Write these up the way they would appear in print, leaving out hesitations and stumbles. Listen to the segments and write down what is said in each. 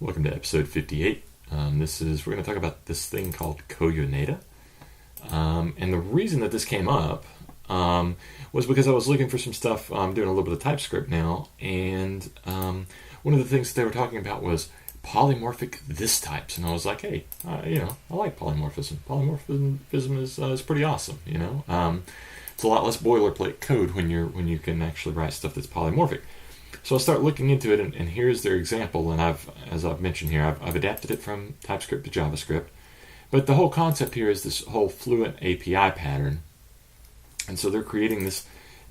Welcome to episode 58. We're going to talk about this thing called Coyoneda. And the reason that this came up was because I was looking for some stuff. I'm doing a little bit of TypeScript now, and one of the things that they were talking about was polymorphic this types, and I was like, hey, I like polymorphism. Polymorphism is pretty awesome. It's a lot less boilerplate code when you can actually write stuff that's polymorphic. So I start looking into it, and here's their example. And as I've mentioned here, I've adapted it from TypeScript to JavaScript. But the whole concept here is this whole fluent API pattern. And so they're creating this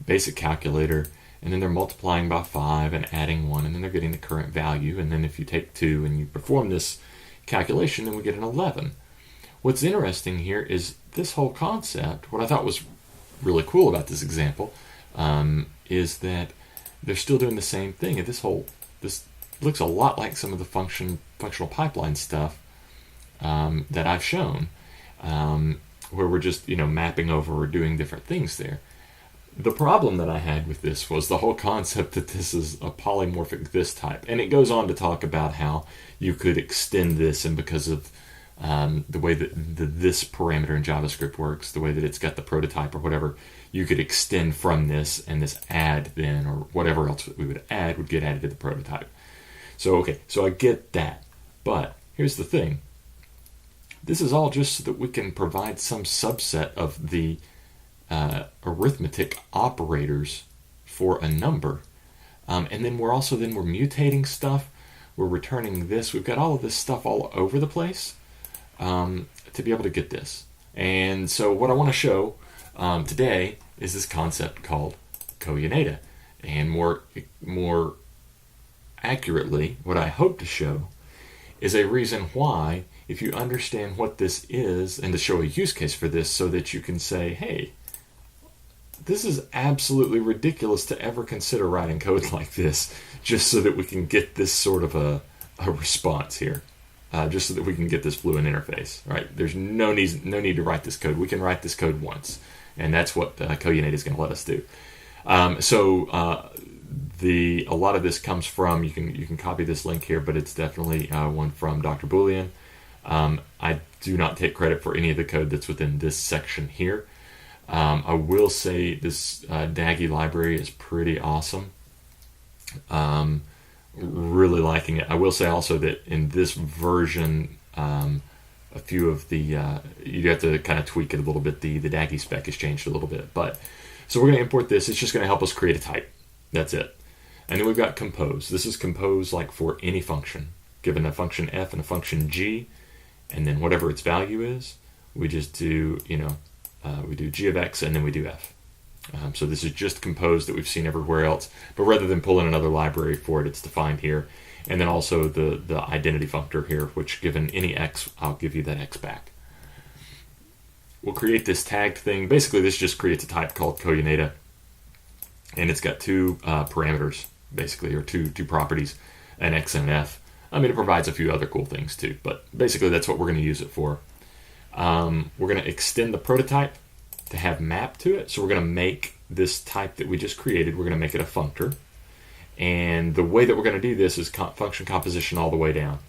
basic calculator, and then they're multiplying by 5 and adding 1, and then they're getting the current value. And then if you take 2 and you perform this calculation, then we get an 11. What's interesting here is this whole concept. What I thought was really cool about this example is that they're still doing the same thing. And this looks a lot like some of the functional pipeline stuff that I've shown, where we're just mapping over or doing different things there. The problem that I had with this was the whole concept that this is a polymorphic this type, and it goes on to talk about how you could extend this, and because of the way that this parameter in JavaScript works, the way that it's got the prototype or whatever, you could extend from this, and this add then, or whatever else we would add, would get added to the prototype. So I get that. But here's the thing. This is all just so that we can provide some subset of the arithmetic operators for a number. And then we're mutating stuff. We're returning this. We've got all of this stuff all over the place to be able to get this. And so what I want to show today is this concept called Coyoneda. And more accurately, what I hope to show is a reason why, if you understand what this is, and to show a use case for this so that you can say, hey, this is absolutely ridiculous to ever consider writing code like this, just so that we can get this sort of a response here. Just so that we can get this fluent interface, right? There's no need to write this code. We can write this code once, and that's what Coyoneda is going to let us do. A lot of this comes from, you can copy this link here, but it's definitely one from Dr. Boolean. I do not take credit for any of the code that's within this section here. I will say this Daggy library is pretty awesome. Really liking it. I will say also that in this version, a few of the you have to kind of tweak it a little bit. The Daggy spec has changed a little bit, but so we're going to import this. It's just going to help us create a type. That's it. And then we've got compose. This is compose like for any function, given a function f and a function g, and then whatever its value is, we just do we do g of x and then we do f. So this is just compose that we've seen everywhere else, but rather than pull in another library for it, it's defined here. And then also the identity functor here, which given any x, I'll give you that x back. We'll create this tagged thing. Basically, this just creates a type called Coyoneda, and it's got two parameters, basically, or two properties, an x and an f. I mean, it provides a few other cool things too, but basically that's what we're going to use it for. We're going to extend the prototype to have map to it. So we're going to make this type that we just created, we're going to make it a functor. And the way that we're going to do this is function composition all the way down.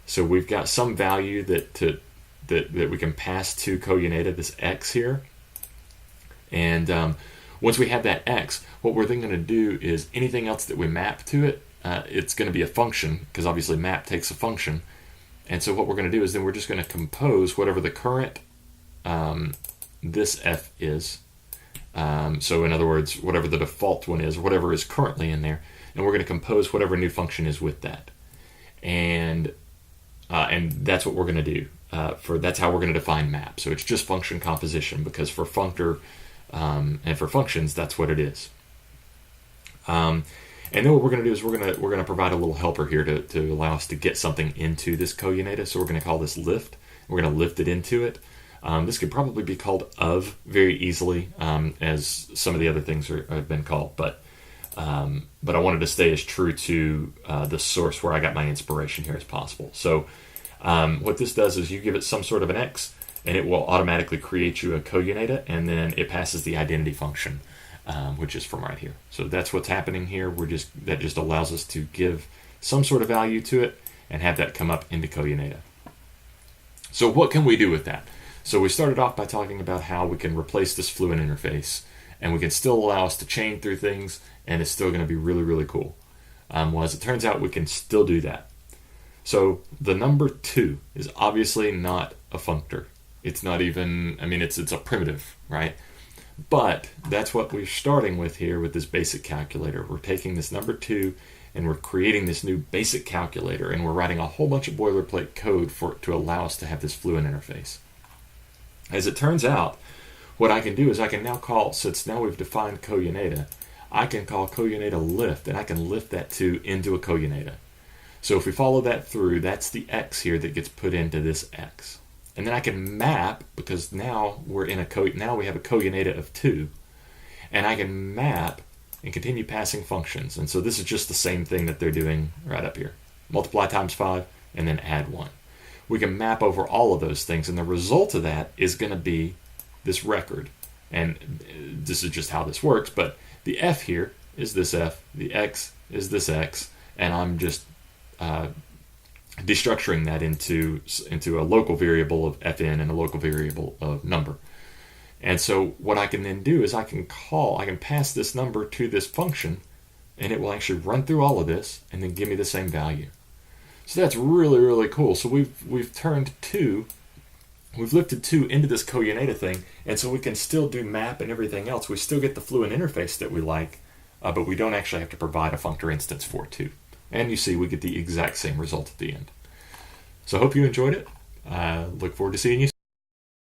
So we've got some value that we can pass to Coyoneda, this x here. And once we have that x, what we're then going to do is anything else that we map to it, it's going to be a function, because obviously map takes a function. And so what we're going to do is then we're just going to compose whatever the current this f is. So in other words, whatever the default one is, whatever is currently in there, and we're going to compose whatever new function is with that. And that's what we're going to do. That's how we're going to define map. So it's just function composition, because for functor and for functions, that's what it is. And then what we're going to do is we're going to provide a little helper here to allow us to get something into this Coyoneda. So we're going to call this lift. We're going to lift it into it. This could probably be called of very easily, as some of the other things have been called. But I wanted to stay as true to the source where I got my inspiration here as possible. So what this does is you give it some sort of an x, and it will automatically create you a Coyoneda, and then it passes the identity function, which is from right here. So that's what's happening here. That just allows us to give some sort of value to it, and have that come up into Coyoneda. So what can we do with that? So we started off by talking about how we can replace this fluent interface, and we can still allow us to chain through things, and it's still going to be really, really cool. Well, as it turns out, we can still do that. So the number 2 is obviously not a functor. It's not even, it's a primitive, right? But that's what we're starting with here with this basic calculator. We're taking this number 2 and we're creating this new basic calculator, and we're writing a whole bunch of boilerplate code to allow us to have this fluent interface. As it turns out, what I can do is I can now call, since now we've defined Coyoneda, I can call Coyoneda lift, and I can lift that 2 into a Coyoneda. So if we follow that through, that's the x here that gets put into this x. And then I can map, because now we have a Coyoneda of 2, and I can map and continue passing functions. And so this is just the same thing that they're doing right up here. Multiply times 5, and then add 1. We can map over all of those things, and the result of that is going to be this record. And this is just how this works, but the f here is this f, the x is this x, and I'm just destructuring that into a local variable of fn and a local variable of number. And so what I can then do is I can pass this number to this function, and it will actually run through all of this and then give me the same value. So that's really, really cool. So we've lifted 2 into this Coyoneda thing, and so we can still do map and everything else. We still get the fluent interface that we like, but we don't actually have to provide a functor instance for it too. And you see we get the exact same result at the end. So I hope you enjoyed it. Look forward to seeing you soon.